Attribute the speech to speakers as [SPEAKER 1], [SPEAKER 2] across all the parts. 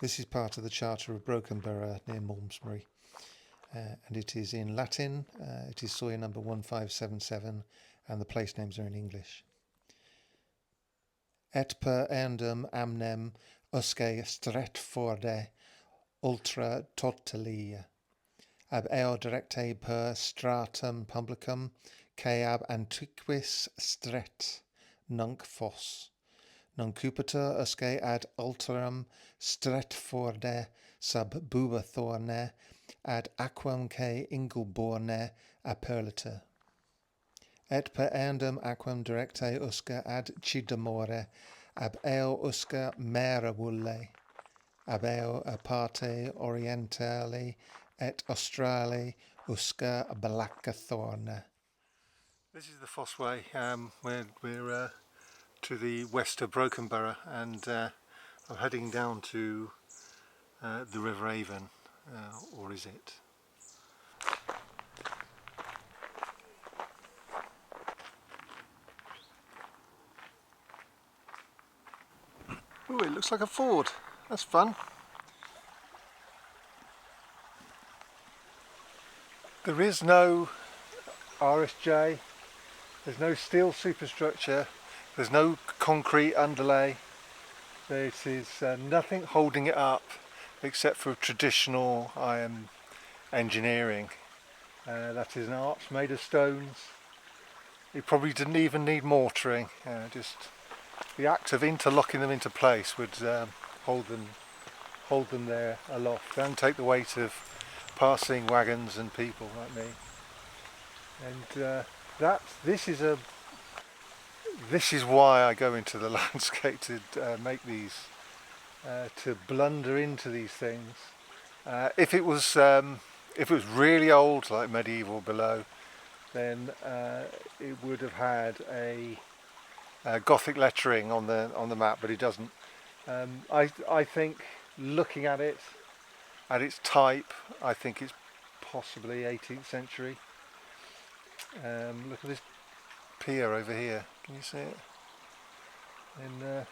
[SPEAKER 1] This is part of the Charter of Brokenborough near Malmesbury, and it is in Latin. It is Sawyer number 1577, and the place names are in English. Et per eandem amnem usque stretforde ultra totalia, ab eo directe per stratum publicum, cae ab antiquis stret, nunc fos. Non cupitur usque ad ultram stretforde sub bubathorne, ad aquam cae ingulborne aperliter. Et per eandem aquam directe usque ad cidamore, ab eo usque meravulle, ab eo a parte orientale et australe usque balaccathorne. This is the Fosseway. We're to the west of Brokenborough, and I'm heading down to the River Avon, or is it? Oh, it looks like a ford. That's fun. There is no RSJ, there's no steel superstructure, there's no concrete underlay. There is nothing holding it up except for traditional iron engineering. That is an arch made of stones. It probably didn't even need mortaring. Just the act of interlocking them into place would hold them there aloft and take the weight of passing wagons and people like me. And this is why I go into the landscape, to make these, to blunder into these things. If it was really old, like medieval below, then it would have had a Gothic lettering on the map, but it doesn't. I think, looking at it, at its type, I think it's possibly 18th century. Look at this pier over here. Can you see it? And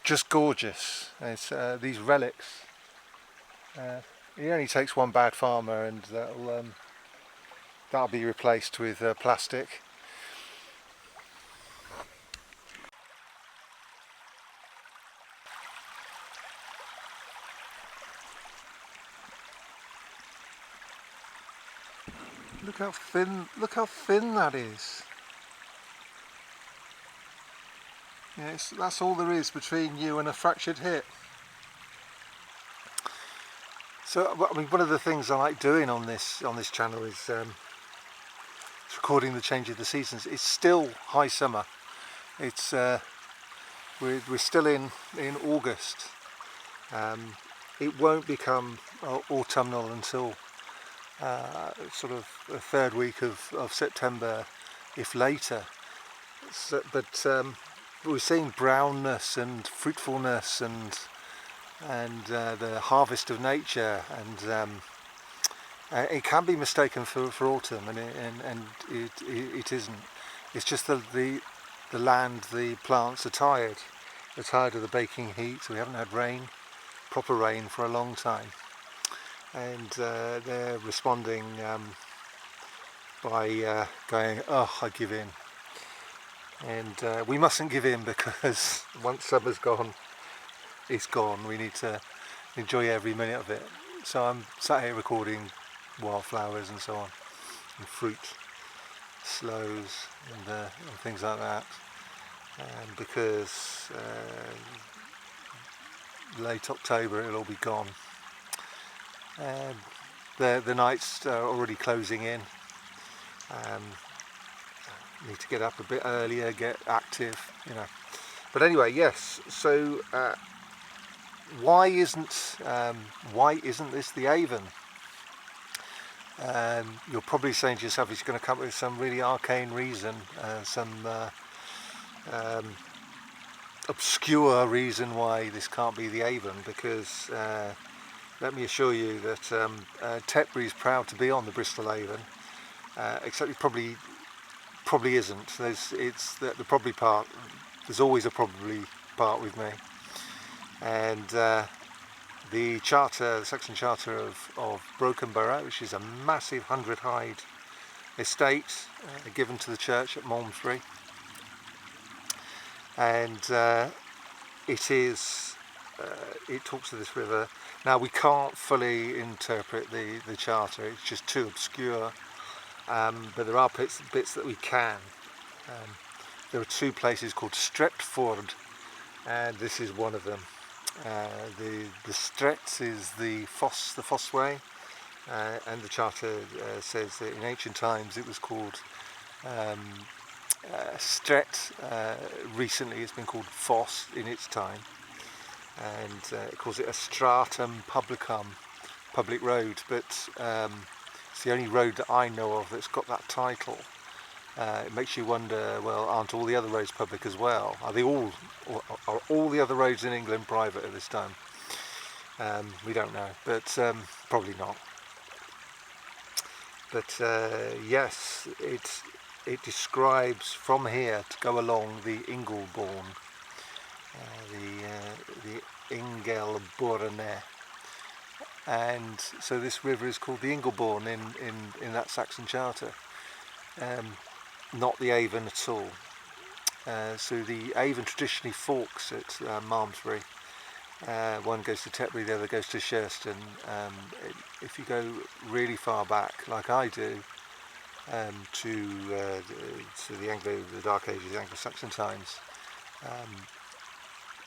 [SPEAKER 1] just gorgeous. It's these relics. It only takes one bad farmer, and that'll be replaced with plastic. Look how thin that is. Yeah, that's all there is between you and a fractured hip. So, I mean, one of the things I like doing on this channel is recording the change of the seasons. It's still high summer. It's we're still in August. It won't become autumnal until sort of the third week of September, if later. So, but we're seeing brownness and fruitfulness and the harvest of nature, and it can be mistaken for autumn, and it isn't. It's just the land, the plants are tired. They're tired of the baking heat. We haven't had proper rain for a long time. And they're responding by going, oh, I give in. And we mustn't give in, because once summer's gone, it's gone. We need to enjoy every minute of it. So I'm sat here recording wildflowers and so on, and fruit, sloes, and things like that. Because late October it'll all be gone. The nights are already closing in. Need to get up a bit earlier, get active, you know. But anyway, yes. So why isn't this the Avon? You're probably saying to yourself, he's going to come up with some really arcane reason, some obscure reason why this can't be the Avon, because let me assure you that Tetbury is proud to be on the Bristol Avon, except it probably isn't. It's the probably part. There's always a probably part with me, and the Saxon charter of Brokenborough, which is a massive 100-hide estate given to the church at Malmesbury, and it talks of this river. Now, we can't fully interpret the charter, it's just too obscure, but there are bits that we can. There are two places called Stadborough, and this is one of them. The Stretz is the Fosseway, and the charter says that in ancient times it was called Stret. Recently it's been called Foss in its time, and it calls it a stratum publicum, public road, but it's the only road that I know of that's got that title. It makes you wonder, well, aren't all the other roads public as well? Are all the other roads in England private at this time? We don't know, but probably not. But yes, it describes from here to go along the Ingleborn, the Ingelborne, and so this river is called the Ingleborn in that Saxon charter. Not the Avon at all. So the Avon traditionally forks at Malmesbury. One goes to Tetbury, the other goes to Shurston. If you go really far back, like I do, to the Dark Ages, the Anglo-Saxon times,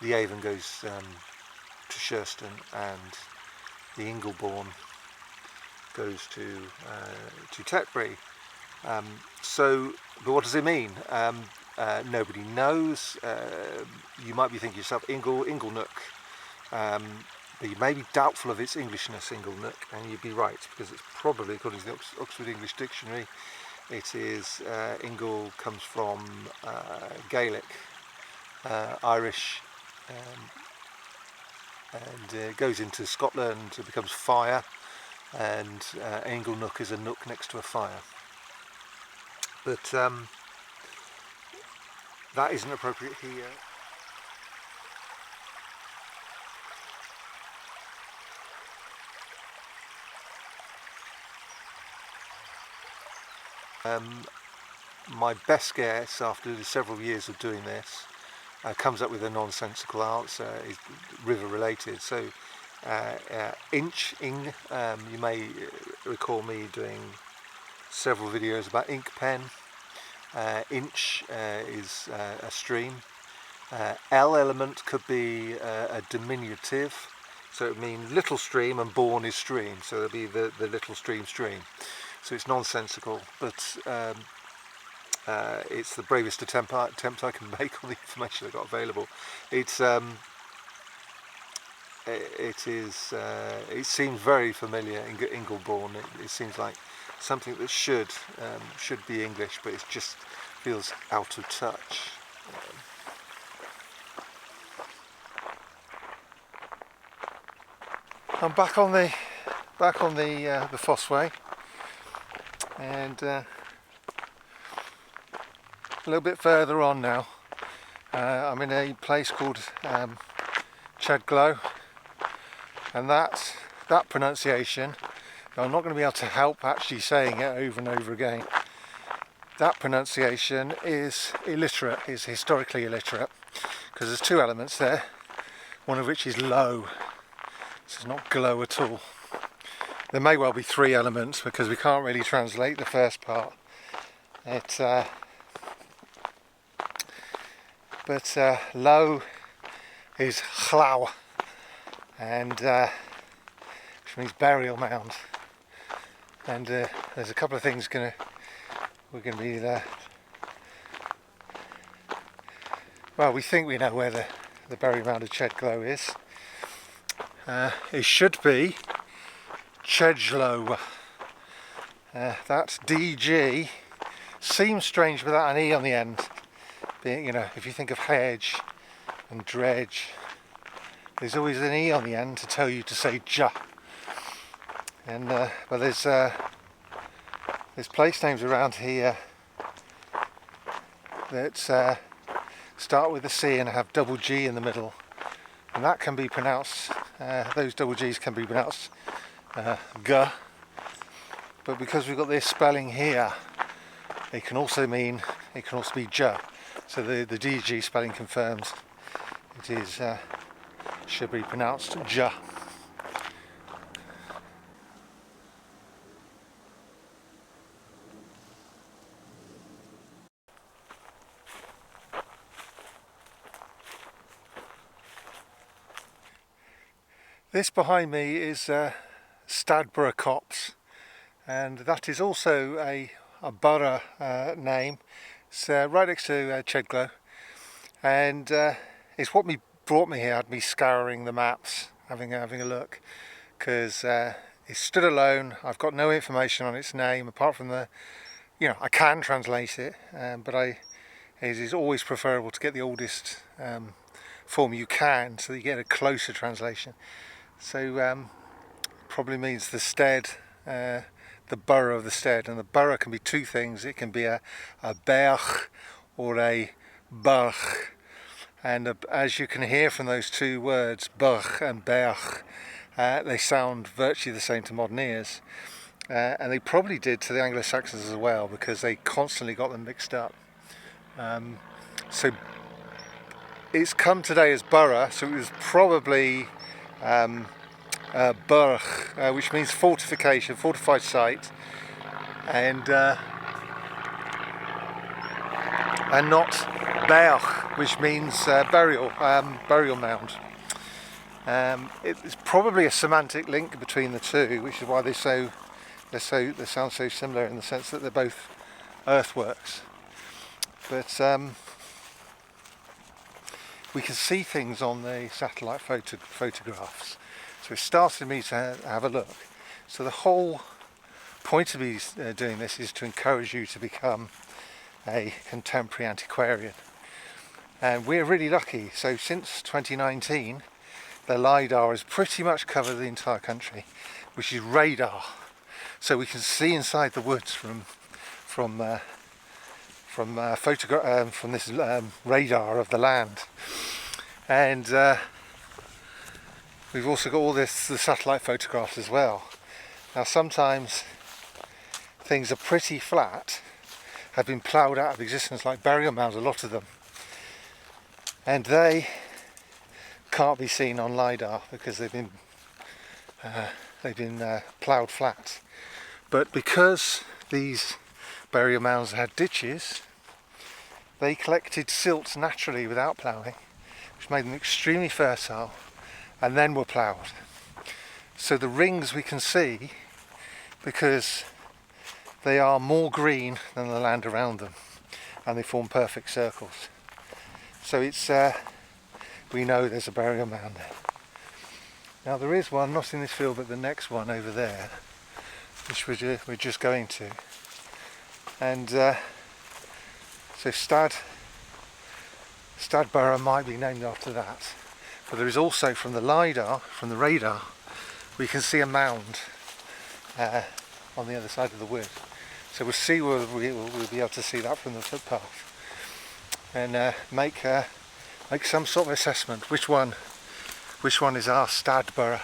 [SPEAKER 1] the Avon goes to Shurston, and the Ingleborn goes to Tetbury. But what does it mean? Nobody knows. You might be thinking to yourself, Inglenook, but you may be doubtful of its Englishness, Inglenook, and you'd be right, because it's probably, according to the Oxford English Dictionary, it is, Ingle comes from Gaelic, Irish, and it goes into Scotland, it becomes fire, and Inglenook is a nook next to a fire. But that isn't appropriate here. My best guess, after several years of doing this, comes up with a nonsensical answer, is river related. So ing, you may recall me doing several videos about ink pen. Inch is a stream. L element could be a diminutive, so it would mean little stream, and born is stream, so it'll be the little stream. So it's nonsensical, but it's the bravest attempt I can make on the information I got available. It seems very familiar. Ingleborn. It seems like something that should be English, but it just feels out of touch. I'm back on the Fosseway, and a little bit further on now. I'm in a place called Chedglow, and that pronunciation, I'm not going to be able to help actually saying it over and over again. That pronunciation is illiterate, is historically illiterate, because there's two elements there, one of which is low, so it's not glow at all. There may well be three elements, because we can't really translate the first part. But low is chlaw, and which means burial mound. And there's a couple of things we're going to be there. Well, we think we know where the burial mound of Chedglow is. It should be Chedglow. That DG seems strange without an E on the end. Being, if you think of hedge and dredge, there's always an E on the end to tell you to say ja. And but there's place names around here that start with a C and have double G in the middle, and that can be pronounced, those double G's can be pronounced G, but because we've got this spelling here, it can also be J, so the DG spelling confirms it is should be pronounced J. This behind me is Stadborough copse, and that is also a borough name. It's right next to Chedglow, and it's what brought me here. Had me scouring the maps, having a look, because it stood alone. I've got no information on its name apart from I can translate it, but it is always preferable to get the oldest form you can, so that you get a closer translation. So probably means the stead, the borough of the stead, and the borough can be two things. It can be a berg or a burg, and as you can hear from those two words, berg and berg, they sound virtually the same to modern ears, and they probably did to the Anglo-Saxons as well, because they constantly got them mixed up. So it's come today as borough, so it was probably burg, which means fortification, fortified site, and not berg, which means burial mound. It's probably a semantic link between the two, which is why they sound so similar in the sense that they're both earthworks. But we can see things on the satellite photographs, so it started me to have a look. So the whole point of me doing this is to encourage you to become a contemporary antiquarian, and we're really lucky. So since 2019 the LiDAR has pretty much covered the entire country, which is radar, so we can see inside the woods from this radar of the land. And we've also got all the satellite photographs as well. Now sometimes things are pretty flat, have been ploughed out of existence, like burial mounds, a lot of them, and they can't be seen on LiDAR because they've been ploughed flat. But because these burial mounds had ditches, they collected silt naturally without ploughing, which made them extremely fertile, and then were ploughed. So the rings we can see because they are more green than the land around them, and they form perfect circles. So it's we know there's a burial mound there. Now there is one not in this field, but the next one over there, which we're just going to. And so Stadborough might be named after that. But there is also, from the radar, we can see a mound on the other side of the wood. So we'll see whether we'll be able to see that from the footpath, and make some sort of assessment which one is our Stadborough.